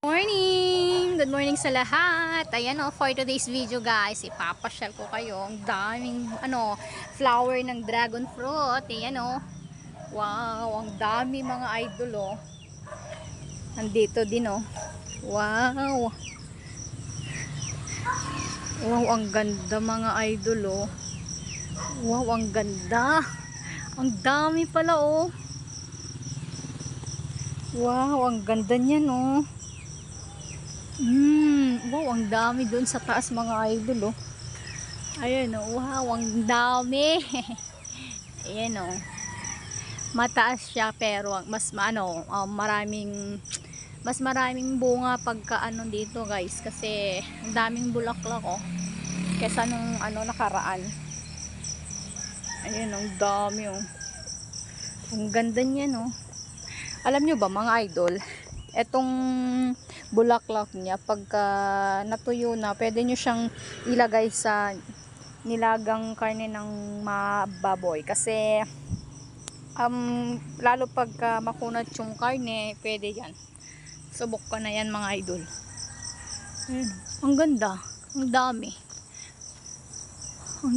Morning! Good morning sa lahat. Ayan for today's video guys, ipapasyal ko kayo. Ang daming flower ng dragon fruit. Ayan Wow, ang dami mga idol Nandito din Wow. Wow, ang ganda mga idol Wow, ang ganda. Ang dami pala Wow, ang ganda niyan Wow, ang dami doon sa taas mga idol Ayan wow, ang dami. Ayan mataas siya pero mas maraming bunga pagka dito guys kasi ang daming bulaklak kesa nung nakaraan. Ayan ang dami ang ganda niyan Alam nyo ba mga idol, etong bulaklak niya pagka natuyo na, pwede nyo siyang ilagay sa nilagang karne ng baboy kasi lalo pagka makunat yung karne, pwede yan. Subok ko na yan mga idol. Ayan, ang ganda, ang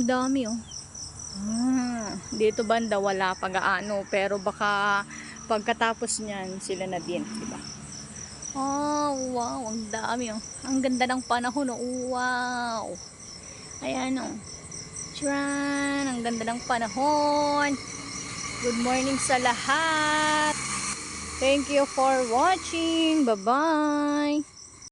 dami dito banda wala pag-aano pero baka pagkatapos niyan sila na din, diba? Wow, ang dami ang ganda ng panahon wow. Ayan Tran, ang ganda ng panahon. Good morning sa lahat. Thank you for watching. Bye bye.